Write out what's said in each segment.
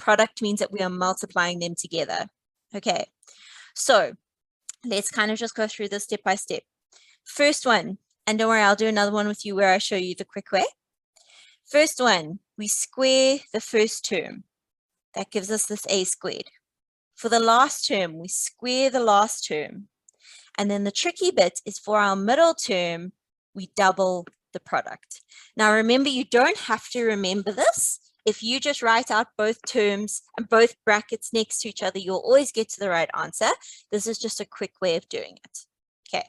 product means that we are multiplying them together. Okay, so let's kind of just go through this step by step. First one, and don't worry, I'll do another one with you where I show you the quick way. First one, we square the first term. That gives us this a squared. For the last term, we square the last term. And then the tricky bit is for our middle term, we double the product. Now remember, you don't have to remember this. If you just write out both terms and both brackets next to each other, you'll always get to the right answer. This is just a quick way of doing it. Okay,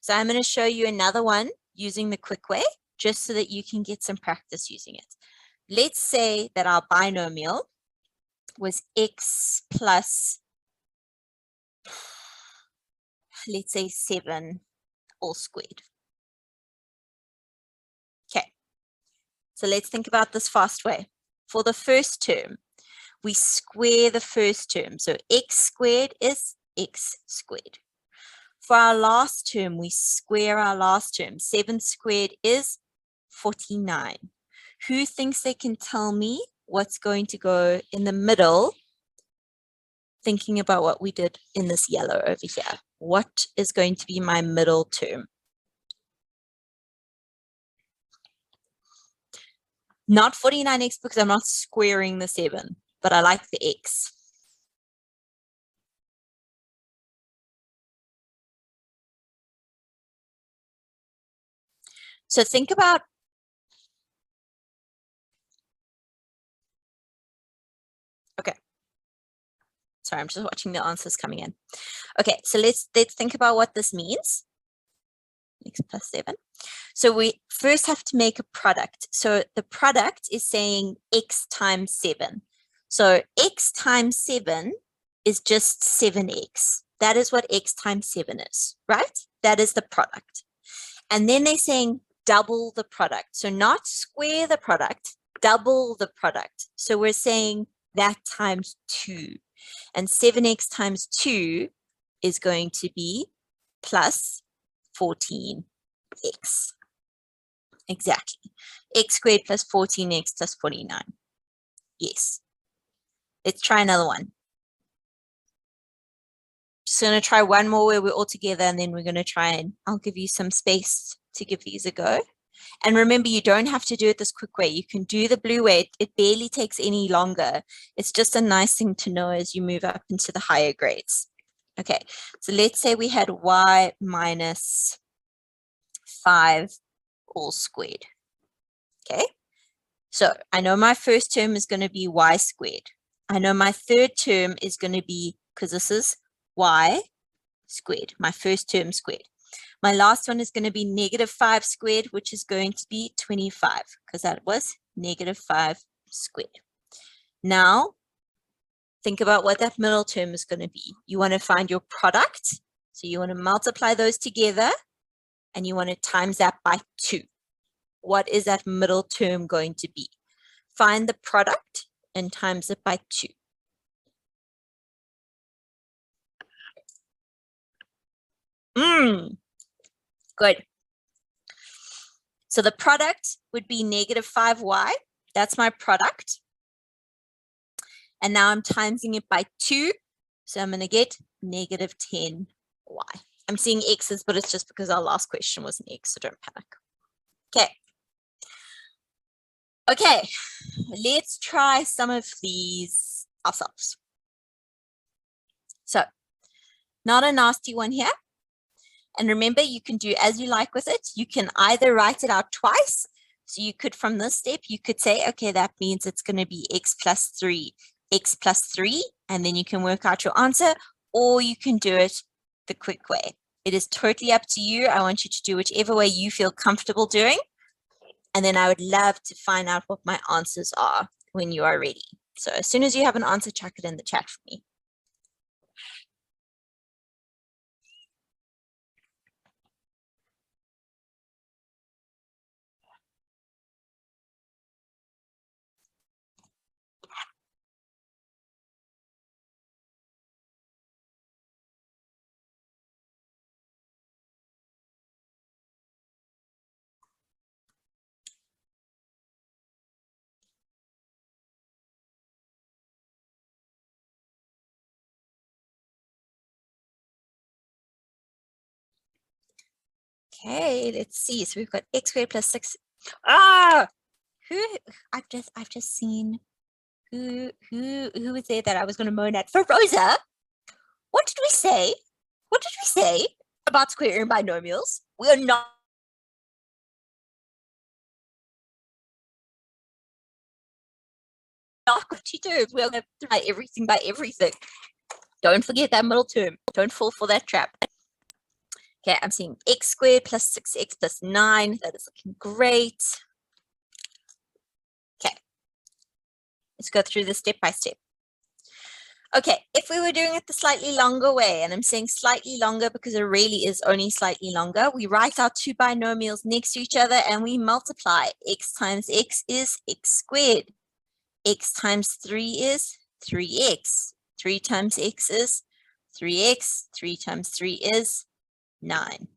so I'm going to show you another one using the quick way, just so that you can get some practice using it. Let's say that our binomial was x plus, let's say 7 all squared. Okay, so let's think about this fast way. For the first term, we square the first term. So x squared is x squared. For our last term, we square our last term. 7 squared is 49. Who thinks they can tell me what's going to go in the middle, thinking about what we did in this yellow over here? What is going to be my middle term? Not 49x because I'm not squaring the 7, but I like the x. So think about, okay. Sorry, I'm just watching the answers coming in. Okay, so let's think about what this means. X plus 7. So we first have to make a product. So the product is saying x times 7. So x times 7 is just 7x. That is what x times 7 is, right? That is the product. And then they're saying double the product. So not square the product, double the product. So we're saying that times 2. And 7x times 2 is going to be plus 14x. Exactly. X squared plus 14x plus 49. Yes. Let's try another one. Just going to try one more where we're all together, and then we're going to try and I'll give you some space to give these a go. And remember, you don't have to do it this quick way. You can do the blue way. It barely takes any longer. It's just a nice thing to know as you move up into the higher grades. Okay, so let's say we had y minus 5 all squared. Okay, so I know my first term is going to be y squared. I know my third term is going to be, because this is y squared, my first term squared. My last one is going to be negative 5 squared, which is going to be 25, because that was negative 5 squared. Now, think about what that middle term is going to be. You want to find your product. So you want to multiply those together, and you want to times that by 2. What is that middle term going to be? Find the product and times it by 2. Good. So the product would be negative 5y. That's my product. And now I'm timesing it by 2. So I'm going to get negative 10y. I'm seeing x's, but it's just because our last question was an x, so don't panic. Okay. Okay, let's try some of these ourselves. So, not a nasty one here. And remember, you can do as you like with it. You can either write it out twice. So you could, from this step, you could say, okay, that means it's going to be x plus 3, and then you can work out your answer, or you can do it the quick way. It is totally up to you. I want you to do whichever way you feel comfortable doing. And then I would love to find out what my answers are when you are ready. So as soon as you have an answer, chuck it in the chat for me. Okay, let's see. So we've got x squared plus 6. Ah, I've just seen who was there that I was going to moan at? For Rosa, what did we say? What did we say about squaring binomials? We are not going to do. We're going to try everything by everything. Don't forget that middle term. Don't fall for that trap. Okay, I'm seeing x squared plus 6x plus 9. That is looking great. Okay, let's go through this step by step. Okay, if we were doing it the slightly longer way, and I'm saying slightly longer because it really is only slightly longer, we write our two binomials next to each other and we multiply. X times x is x squared. X times 3 is 3x. 3 times x is 3x. 3 times 3 is 9.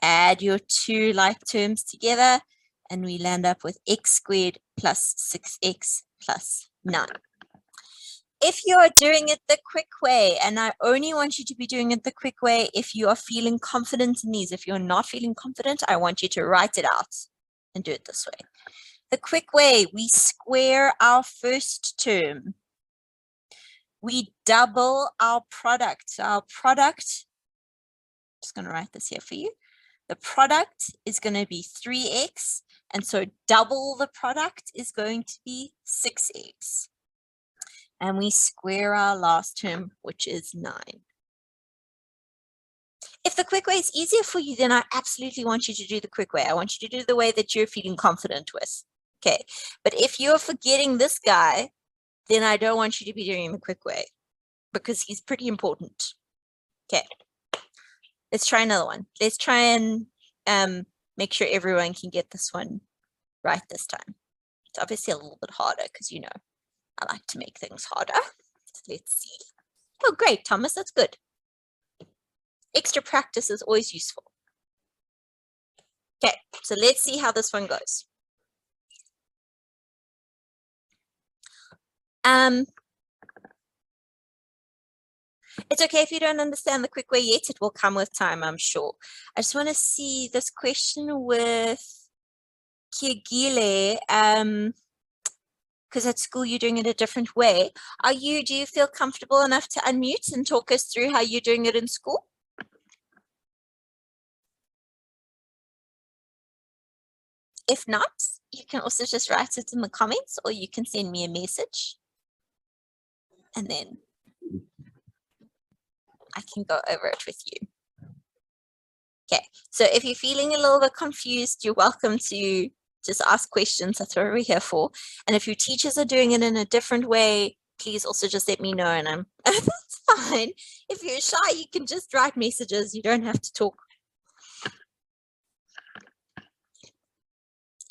Add your two like terms together and we land up with x squared plus 6x plus 9. If you are doing it the quick way, and I only want you to be doing it the quick way if you are feeling confident in these. If you're not feeling confident, I want you to write it out and do it this way. The quick way, we square our first term. We double our product. So our product, just going to write this here for you. The product is going to be 3x, and so double the product is going to be 6x. And we square our last term, which is 9. If the quick way is easier for you, then I absolutely want you to do the quick way. I want you to do the way that you're feeling confident with. Okay, but if you're forgetting this guy, then I don't want you to be doing the quick way because he's pretty important. Okay, let's try another one. Let's try and make sure everyone can get this one right this time. It's obviously a little bit harder because, you know, I like to make things harder. Let's see. Oh, great, Thomas, that's good. Extra practice is always useful. Okay, so let's see how this one goes. It's okay if you don't understand the quick way yet. It will come with time, I'm sure. I just want to see this question with Kiagile. Because at school you're doing it a different way. Do you feel comfortable enough to unmute and talk us through how you're doing it in school? If not, you can also just write it in the comments or you can send me a message. And then I can go over it with you. Okay, so if you're feeling a little bit confused, you're welcome to just ask questions. That's what we're here for. And if your teachers are doing it in a different way, please also just let me know and that's fine. If you're shy, you can just write messages. You don't have to talk.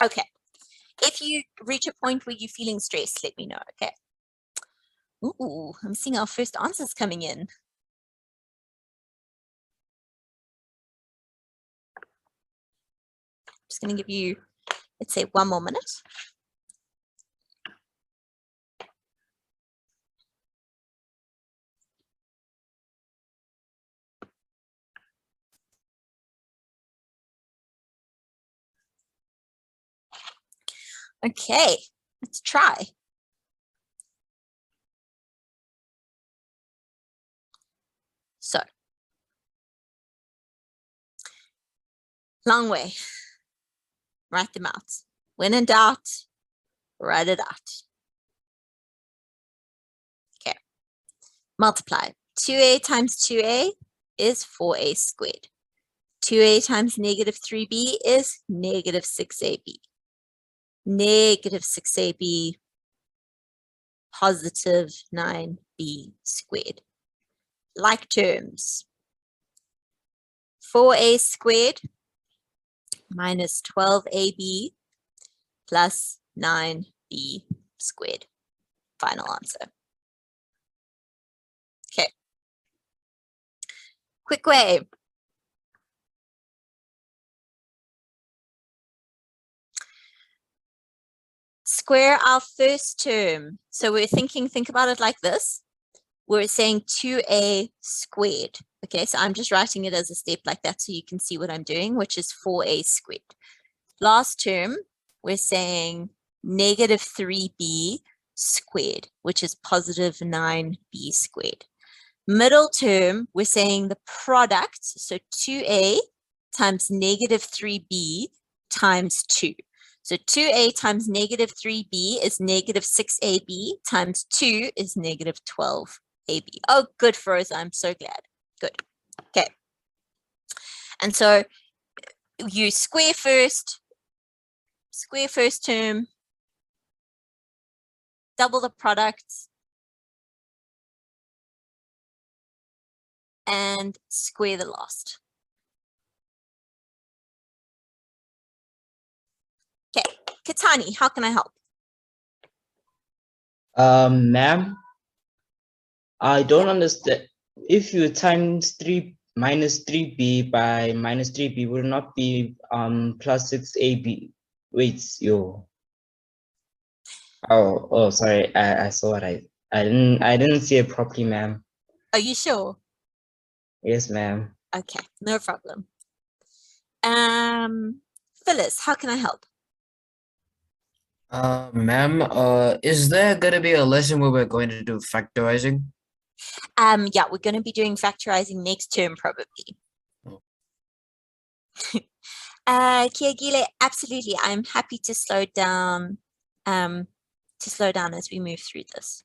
Okay. If you reach a point where you're feeling stressed, let me know, okay? Ooh, I'm seeing our first answers coming in. I'm just going to give you, let's say, 1 more minute. Okay, let's try. So, long way. Write them out. When in doubt, write it out. Okay. Multiply. 2a times 2a is 4a squared. 2a times negative 3b is negative 6ab. Negative 6ab positive 9b squared. Like terms. 4a squared minus 12ab plus 9b squared. Final answer. Okay. Quick way. Square our first term. So we're think about it like this. We're saying 2a squared. Okay, so I'm just writing it as a step like that so you can see what I'm doing, which is 4a squared. Last term, we're saying negative 3b squared, which is positive 9b squared. Middle term, we're saying the product, so 2a times negative 3b times 2. So 2a times negative 3b is negative 6ab times 2 is negative 12ab. Oh, good, Froza. I'm so glad. Good. Okay. And so you square first term, double the product, and square the last. Okay, Katani, how can I help? Ma'am, I don't understand. If you times 3 minus 3b by minus 3b will not be plus 6ab. Wait, yo. Oh, sorry. I saw it. I didn't see it properly, ma'am. Are you sure? Yes, ma'am. Okay, no problem. Phyllis, how can I help? Ma'am, is there gonna be a lesson where we're going to do factorizing? Yeah, we're going to be doing factorizing next term probably. Oh. Kiagile, absolutely. I'm happy to slow down as we move through this.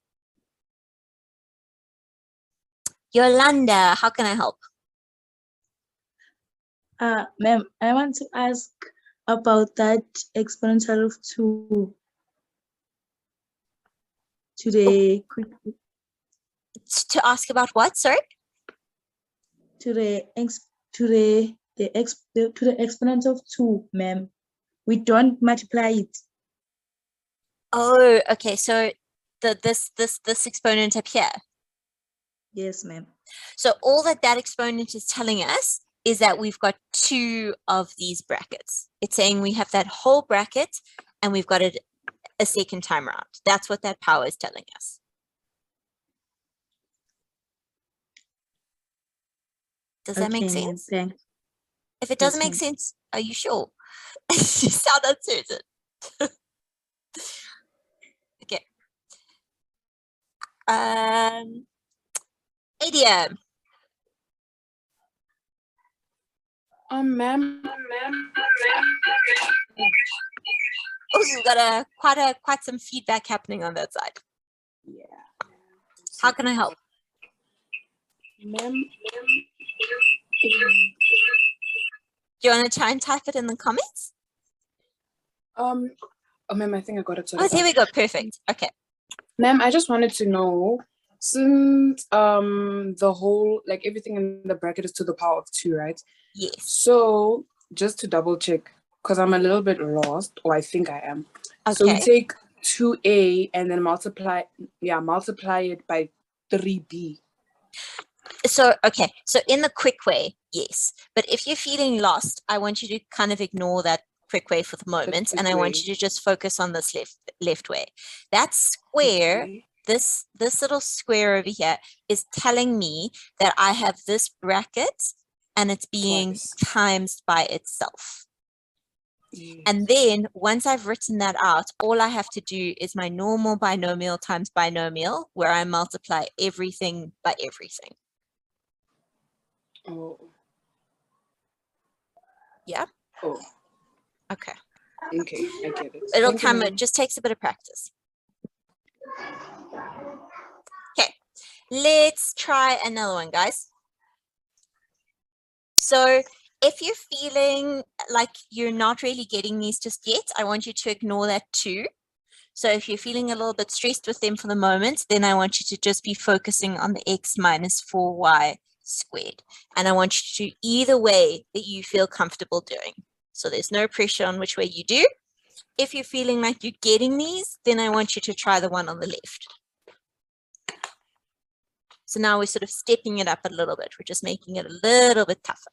Yolanda, how can I help? Ma'am, I want to ask about that exponential of 2 to the To ask about what, sorry? to the exponent of 2, ma'am. We don't multiply it. Oh, okay. So this exponent up here. Yes, ma'am. So all that exponent is telling us is that we've got 2 of these brackets. It's saying we have that whole bracket and we've got it a second time around. That's what that power is telling us. Does that make sense? Thanks. If it doesn't Yes, make ma'am. sense, are you sure? You sound uncertain. Okay. Adia. Ma'am. Oh, you've got quite some feedback happening on that side. Yeah. How can I help? Ma'am. Do you want to try and type it in the comments? Oh, ma'am, I think I got it. Oh, there we go. Perfect. Okay. Ma'am, I just wanted to know, since the whole, like everything in the bracket is to the power of 2, right? Yes. So just to double check, because I'm a little bit lost, or I think I am. Okay. So we take 2a and then multiply it by 3b. So, okay. So in the quick way, yes. But if you're feeling lost, I want you to kind of ignore that quick way for the moment. And I want you to just focus on this left way. That square, Okay. this little square over here is telling me that I have this bracket and it's being Twice. times by itself. Yes. And then once I've written that out, all I have to do is my normal binomial times binomial, where I multiply everything by everything. Oh. Yeah? Oh. Okay. Okay, I get it. It'll Thank you, come, ma'am. it just takes a bit of practice. Okay, let's try another one, guys. So if you're feeling like you're not really getting these just yet, I want you to ignore that too. So if you're feeling a little bit stressed with them for the moment, then I want you to just be focusing on the x minus 4y squared. And I want you to do either way that you feel comfortable doing. So there's no pressure on which way you do. If you're feeling like you're getting these, then I want you to try the one on the left. So now we're sort of stepping it up a little bit. We're just making it a little bit tougher.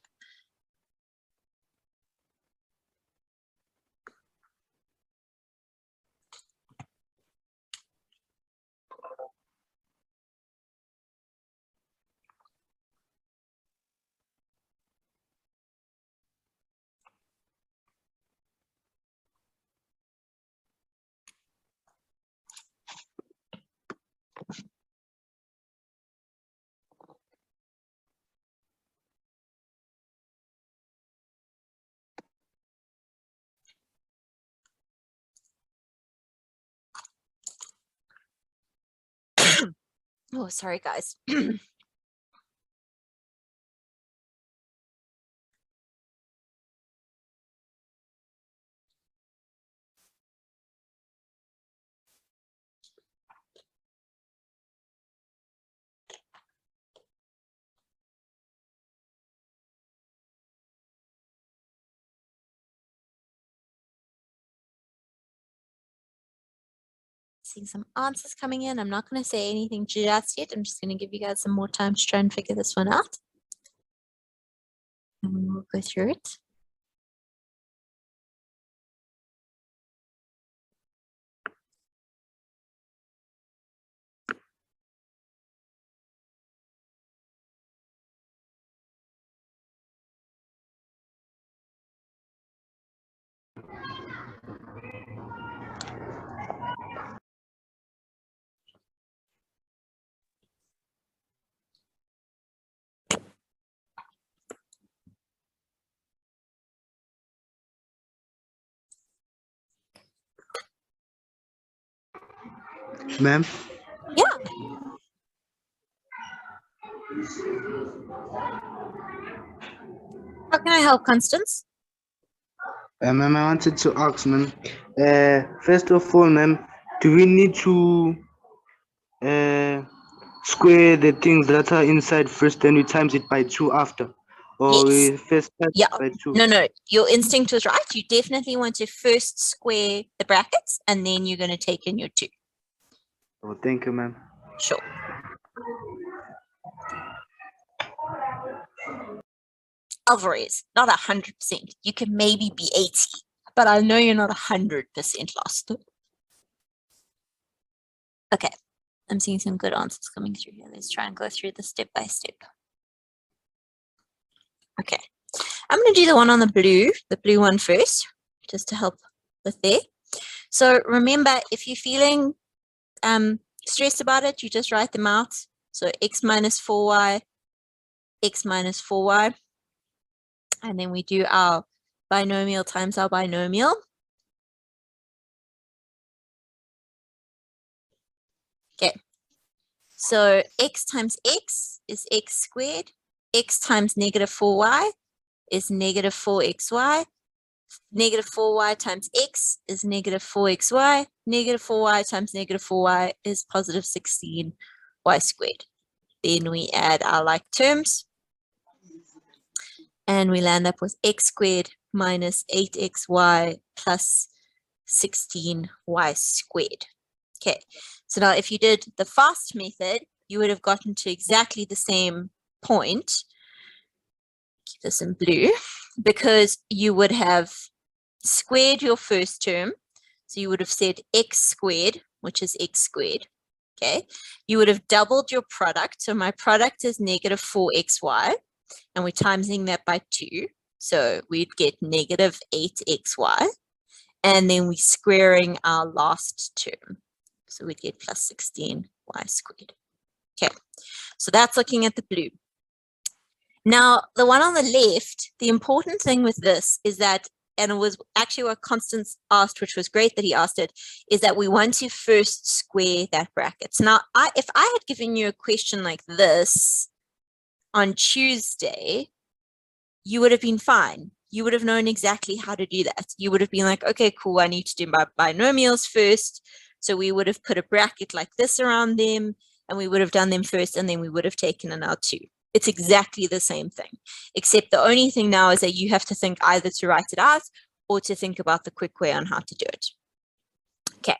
Oh, sorry, guys. Seeing some answers coming in. I'm not going to say anything just yet. I'm just going to give you guys some more time to try and figure this one out. And we will go through it. Ma'am? Yeah. How can I help, Constance? Ma'am, I wanted to ask, ma'am. First of all, ma'am, do we need to square the things that are inside first, then we times it by 2 after? Or Yes. we first times Yeah. it by 2? No, your instinct was right. You definitely want to first square the brackets and then you're going to take in your 2. Oh, thank you, ma'am. Sure. Alvarez, not 100%. You can maybe be 80, but I know you're not 100% lost. Okay, I'm seeing some good answers coming through here. Let's try and go through this step by step. Okay, I'm going to do the one on the blue one first, just to help with there. So remember, if you're feeling stressed about it, you just write them out. So x minus 4y, x minus 4y. And then we do our binomial times our binomial. Okay, so x times x is x squared. X times negative 4y is negative 4xy. Negative 4y times x is negative 4xy. Negative 4y times negative 4y is positive 16y squared. Then we add our like terms. And we land up with x squared minus 8xy plus 16y squared. Okay, so now if you did the fast method, you would have gotten to exactly the same point. Keep this in blue, because you would have squared your first term. So you would have said x squared, which is x squared. Okay, you would have doubled your product. So my product is negative 4xy. And we're timesing that by 2. So we'd get negative 8xy. And then we're squaring our last term. So we'd get plus 16y squared. Okay, so that's looking at the blue. Now, the one on the left, the important thing with this is that, and it was actually what Constance asked, which was great that he asked it, is that we want to first square that bracket. So now, if I had given you a question like this, on Tuesday, you would have been fine. You would have known exactly how to do that. You would have been like, okay, cool, I need to do my binomials first. So we would have put a bracket like this around them, and we would have done them first, and then we would have taken in our 2. It's exactly the same thing, except the only thing now is that you have to think either to write it out or to think about the quick way on how to do it. Okay,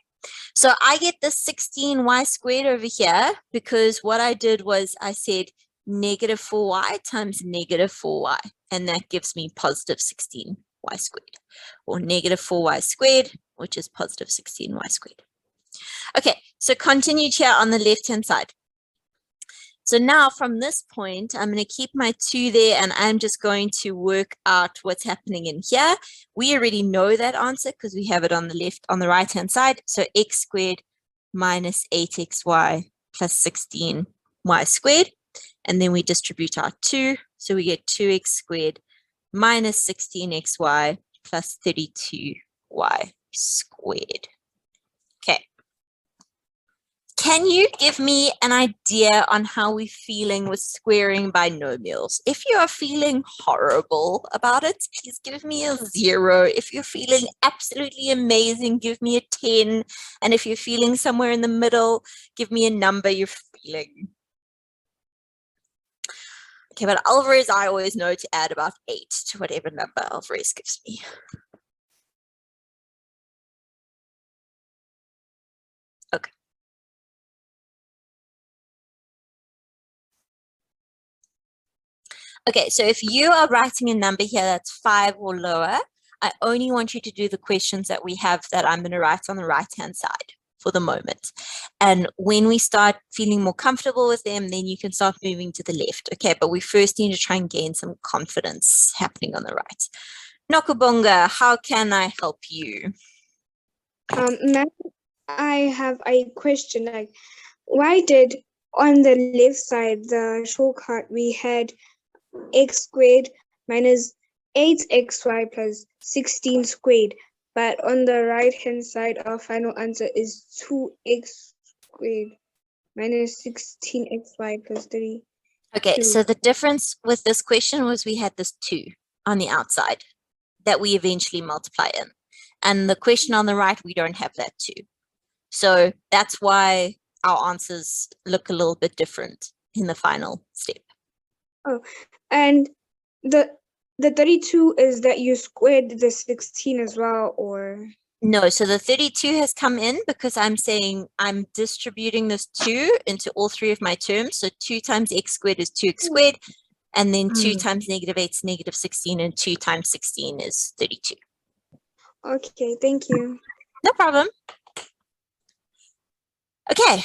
so I get the 16y squared over here because what I did was I said negative 4y times negative 4y, and that gives me positive 16y squared, or negative 4y squared, which is positive 16y squared. Okay, so continued here on the left-hand side. So now from this point, I'm going to keep my 2 there, and I'm just going to work out what's happening in here. We already know that answer because we have it on the right-hand side. So x squared minus 8xy plus 16y squared. And then we distribute our 2. So we get 2x squared minus 16xy plus 32y squared. Okay. Can you give me an idea on how we're feeling with squaring binomials? If you are feeling horrible about it, please give me a 0. If you're feeling absolutely amazing, give me a 10. And if you're feeling somewhere in the middle, give me a number you're feeling. Okay, but Alvarez, I always know to add about 8 to whatever number Alvarez gives me. Okay. Okay, so if you are writing a number here that's 5 or lower, I only want you to do the questions that we have that I'm going to write on the right-hand side for the moment. And when we start feeling more comfortable with them, then you can start moving to the left. Okay, but we first need to try and gain some confidence happening on the right. Nokubonga, how can I help you? Ma'am, I have a question. Like, why did on the left side the shortcut we had x squared minus 8xy plus 16 squared, but on the right hand side our final answer is 2x squared minus 16xy plus 3. Okay, so the difference with this question was we had this 2 on the outside that we eventually multiply in. And the question on the right, we don't have that 2. So that's why our answers look a little bit different in the final step. Oh, and the 32 is that you squared the 16 as well, or? No, so the 32 has come in because I'm saying I'm distributing this 2 into all 3 of my terms. So 2 times x squared is 2x squared, and then 2 times negative 8 is negative 16, and 2 times 16 is 32. Okay, thank you. No problem. Okay,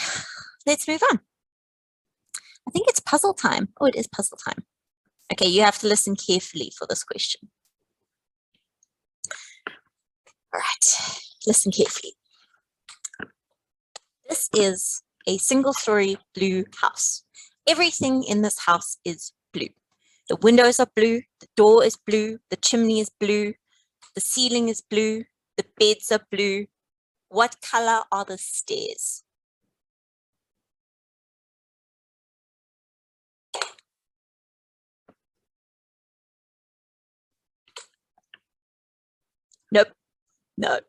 let's move on. I think it's puzzle time. Oh, it is puzzle time. Okay, you have to listen carefully for this question. All right, listen carefully. This is a single-story blue house. Everything in this house is blue. The windows are blue, the door is blue, the chimney is blue, the ceiling is blue, the beds are blue. What color are the stairs? Nope. No.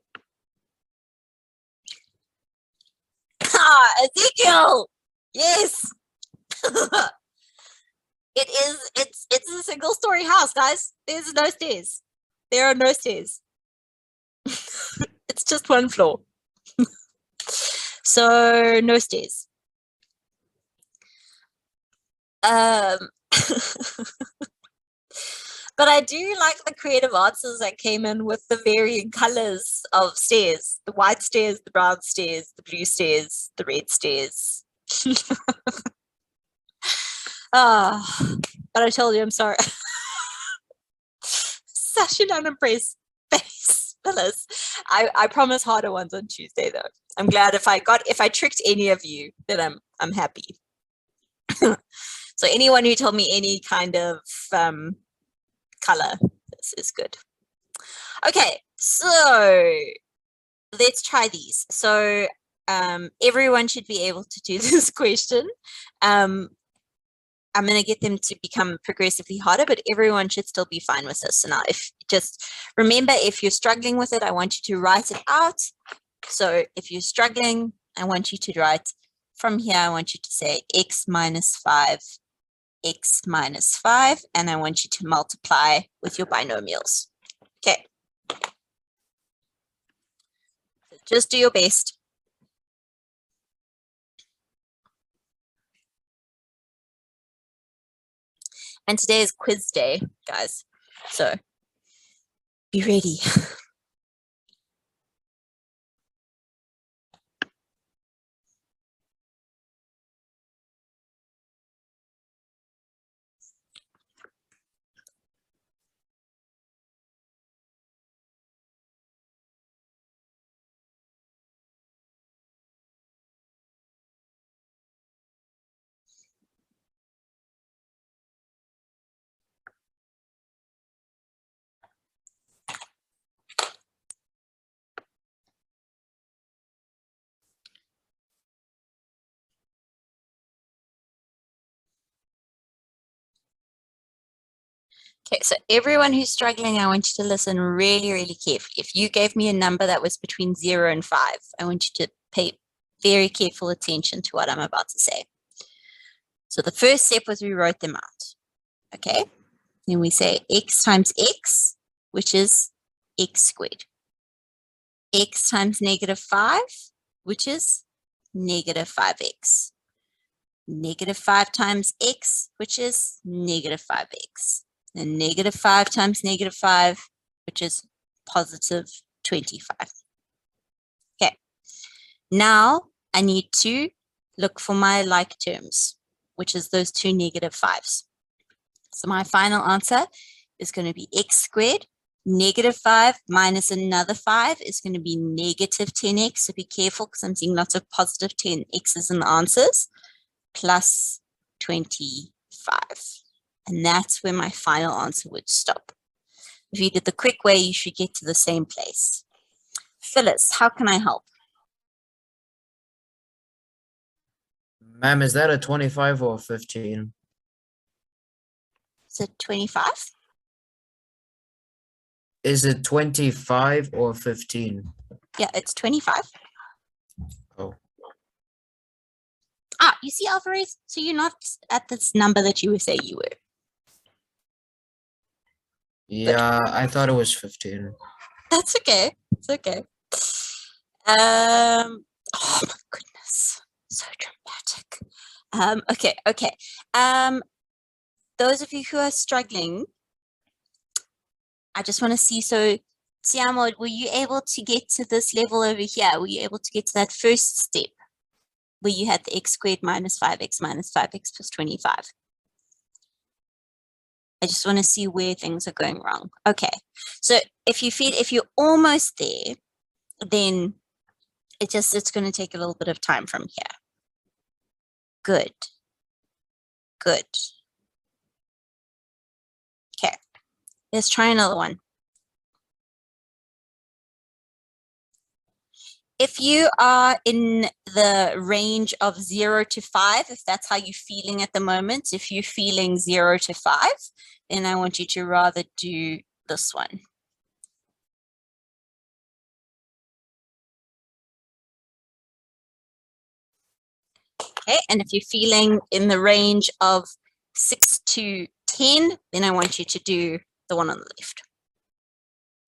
Ah, Ezekiel! Yes! It's a single story house, guys. There's no stairs. There are no stairs. It's just one floor. So no stairs. But I do like the creative answers that came in with the varying colors of stairs. The white stairs, the brown stairs, the blue stairs, the red stairs. But I told you I'm sorry. Such an unimpressed face, Phyllis. I promise harder ones on Tuesday though. I'm glad if I tricked any of you, then I'm happy. So anyone who told me any kind of color, this is good. Okay, so let's try these. So everyone should be able to do this question. I'm going to get them to become progressively harder, but everyone should still be fine with this. So now just remember, if you're struggling with it, I want you to write it out. So if you're struggling, I want you to write from here. I want you to say x minus 5, and I want you to multiply with your binomials. Okay. So just do your best. And today is quiz day, guys. So be ready. Okay, so everyone who's struggling, I want you to listen really, really carefully. If you gave me a number that was between 0 and 5, I want you to pay very careful attention to what I'm about to say. So the first step was we wrote them out. Okay, then we say x times x, which is x squared. X times -5, which is -5x. -5 times x, which is -5x. And -5 times -5, which is +25. Okay, now I need to look for my like terms, which is those two -5s. So my final answer is going to be x squared. -5 minus another 5 is going to be -10x. So be careful because I'm seeing lots of positive 10x's in the answers, plus 25. And that's where my final answer would stop. If you did the quick way, you should get to the same place. Phyllis, how can I help? Ma'am, is that a 25 or a 15? Is it 25? Is it 25 or 15? Yeah, it's 25. Oh. Ah, you see, Alvarez, so you're not at this number that you were saying you were. Yeah, I thought it was 15. That's okay. It's okay. Oh my goodness, so dramatic. Okay. Those of you who are struggling, I just want to see. So, Siamo, were you able to get to this level over here? Were you able to get to that first step where you had the x squared minus 5x plus 25? I just want to see where things are going wrong. Okay, so if you're almost there, then it's going to take a little bit of time from here. Good. Okay, let's try another one. If you are in the range of 0 to 5, if that's how you're feeling at the moment, if you're feeling 0 to 5, then I want you to rather do this one. Okay, and if you're feeling in the range of 6 to 10, then I want you to do the one on the left.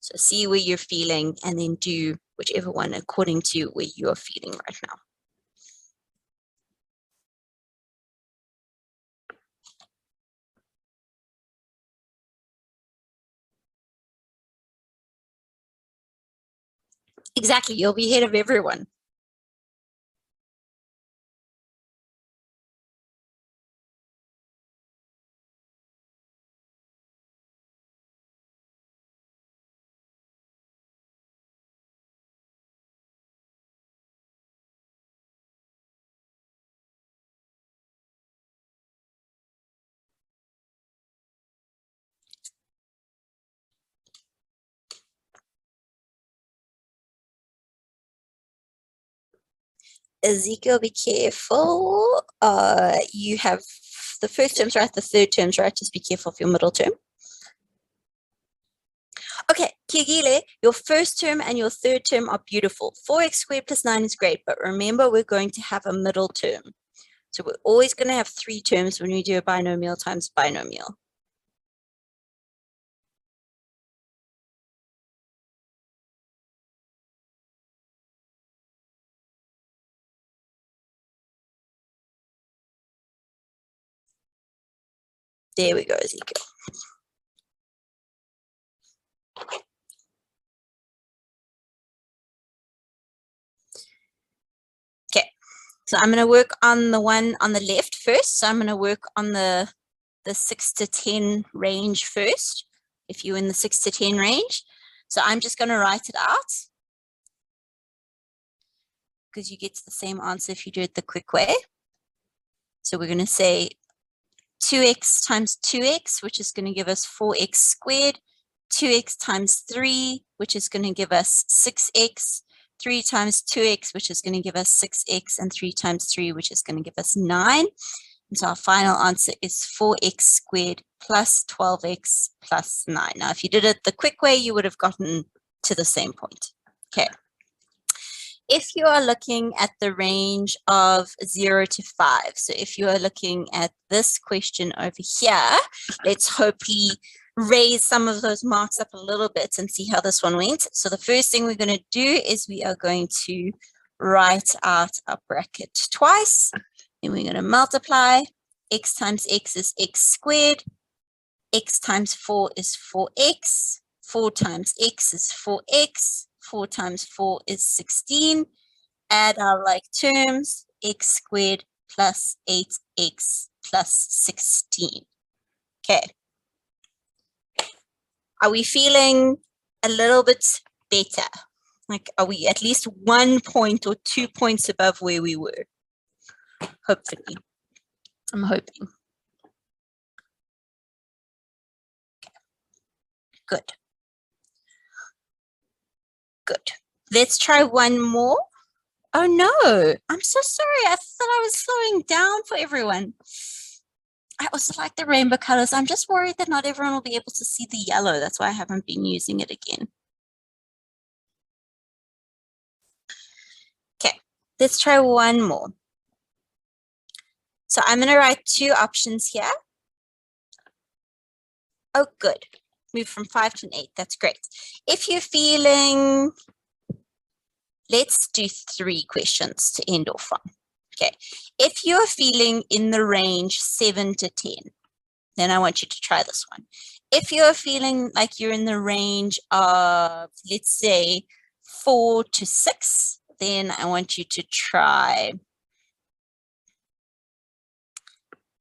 So see where you're feeling and then do whichever one according to where you're feeling right now. Exactly, you'll be ahead of everyone. Ezekiel, be careful. You have the first term's right, the third term's right. Just be careful of your middle term. Okay, Kiagile, your first term and your third term are beautiful. 4x squared plus 9 is great, but remember we're going to have a middle term. So we're always going to have 3 terms when we do a binomial times binomial. There we go, Ezekiel. Okay, so I'm going to work on the one on the left first. So I'm going to work on the 6 to 10 range first, if you're in the 6 to 10 range. So I'm just going to write it out because you get to the same answer if you do it the quick way. So we're going to say 2x times 2x, which is going to give us 4x squared, 2x times 3, which is going to give us 6x, 3 times 2x, which is going to give us 6x, and 3 times 3, which is going to give us 9. So our final answer is 4x squared plus 12x plus 9. Now, if you did it the quick way, you would have gotten to the same point. Okay. If you are looking at the range of 0 to 5, so if you are looking at this question over here, let's hopefully raise some of those marks up a little bit and see how this one went. So the first thing we're going to do is we are going to write out our bracket twice. Then we're going to multiply. X times x is x squared. X times 4 is 4x. 4 times x is 4x. 4 times 4 is 16. Add our like terms, x squared plus 8x plus 16. Okay. Are we feeling a little bit better? Like, are we at least 1 point or 2 points above where we were? Hopefully. I'm hoping. Okay. Good. Good. Let's try one more. Oh no, I'm so sorry. I thought I was slowing down for everyone. I also like the rainbow colors. I'm just worried that not everyone will be able to see the yellow. That's why I haven't been using it again. Okay, let's try one more. So I'm going to write 2 options here. Oh, good. Move from 5 to an 8. That's great. If you're feeling, let's do 3 questions to end off on. Okay. If you're feeling in the range 7 to 10, then I want you to try this one. If you're feeling like you're in the range of, let's say, 4 to 6, then I want you to try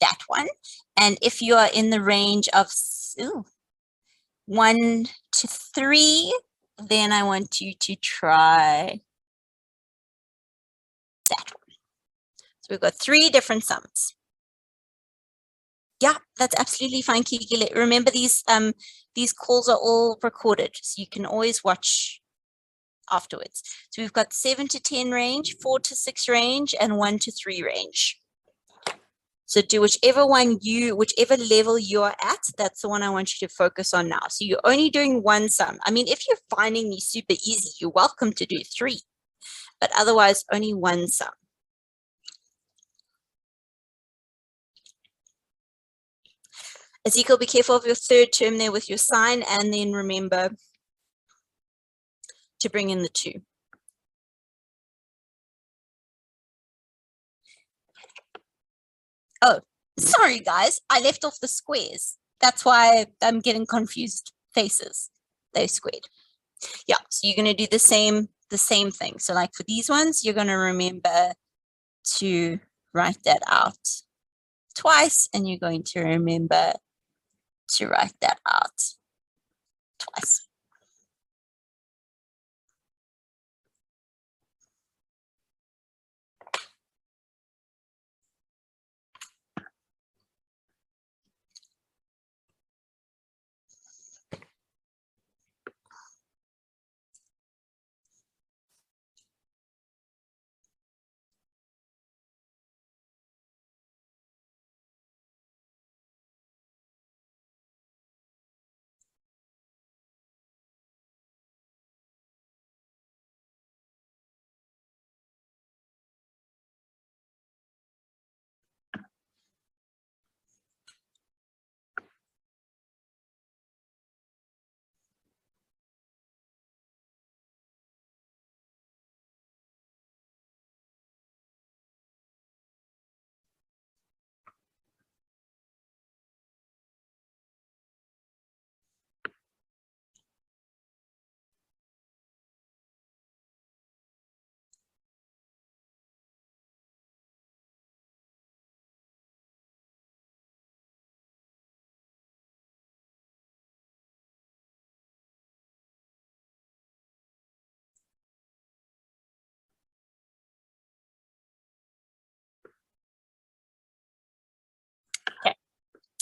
that one. And if you are in the range of 1 to 3, then I want you to try that one. So we've got 3 different sums. Yeah, that's absolutely fine, Kiki. Remember, these calls are all recorded, so you can always watch afterwards. So we've got 7 to 10 range, 4 to 6 range, and 1 to 3 range. So do whichever level you're at, that's the one I want you to focus on now. So you're only doing 1 sum. I mean, if you're finding these super easy, you're welcome to do 3, but otherwise only 1 sum. Ezekiel, be careful of your 3rd term there with your sign, and then remember to bring in the 2. Oh, sorry guys, I left off the squares. That's why I'm getting confused faces. They're squared. Yeah, so you're going to do the same thing. So like for these ones, you're going to remember to write that out twice, and you're going to remember to write that out twice.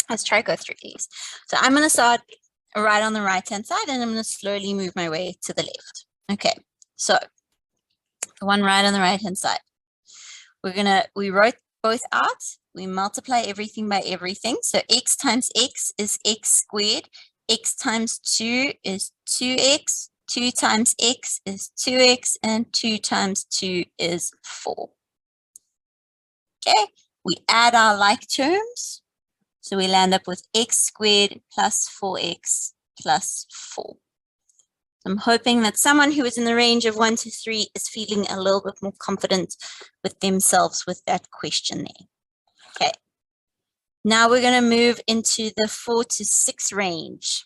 Let's try go through these. So I'm going to start right on the right-hand side, and I'm going to slowly move my way to the left. Okay, so the one right on the right-hand side. We wrote both out we multiply everything by everything. So x times x is x squared. X times 2 is 2x. 2 times x is 2x. And 2 times 2 is 4. Okay, we add our like terms. So we land up with x squared plus 4x plus 4. I'm hoping that someone who is in the range of 1 to 3 is feeling a little bit more confident with themselves with that question there. Okay. Now we're going to move into the 4 to 6 range.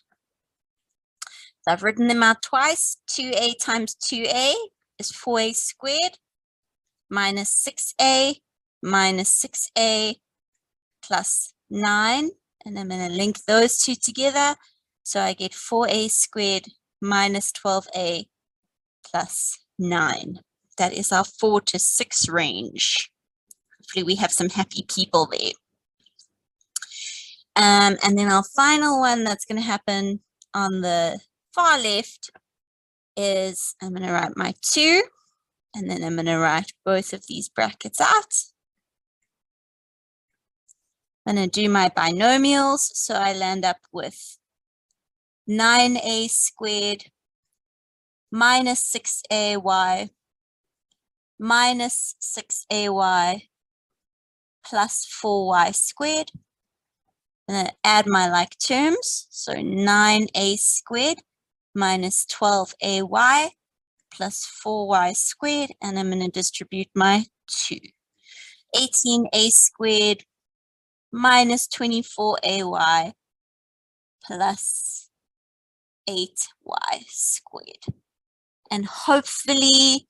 So I've written them out twice. 2a times 2a is 4a squared minus 6a minus 6a plus 9. And I'm going to link those two together. So I get 4a squared minus 12a plus 9. That is our 4 to 6 range. Hopefully we have some happy people there. And then our final one that's going to happen on the far left is I'm going to write my 2, and then I'm going to write both of these brackets out. I'm going to do my binomials, so I land up with 9a squared minus 6ay minus 6ay plus 4y squared. I'm going to add my like terms, so 9a squared minus 12ay plus 4y squared, and I'm going to distribute my 2. 18a squared minus 24ay plus 8y squared. And hopefully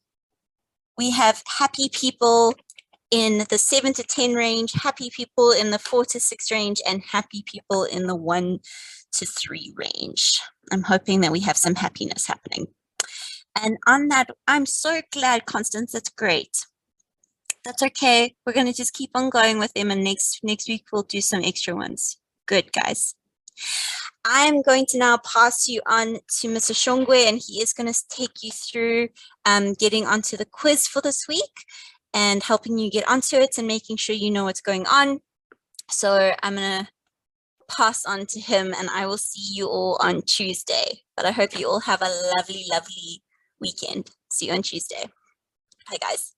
we have happy people in the 7 to 10 range, happy people in the 4 to 6 range, and happy people in the 1 to 3 range. I'm hoping that we have some happiness happening. And on that, I'm so glad, Constance, that's great. That's okay. We're going to just keep on going with them, and next week we'll do some extra ones. Good, guys. I'm going to now pass you on to Mr. Shongwe, and he is going to take you through getting onto the quiz for this week and helping you get onto it and making sure you know what's going on. So I'm going to pass on to him, and I will see you all on Tuesday. But I hope you all have a lovely, lovely weekend. See you on Tuesday. Bye, guys.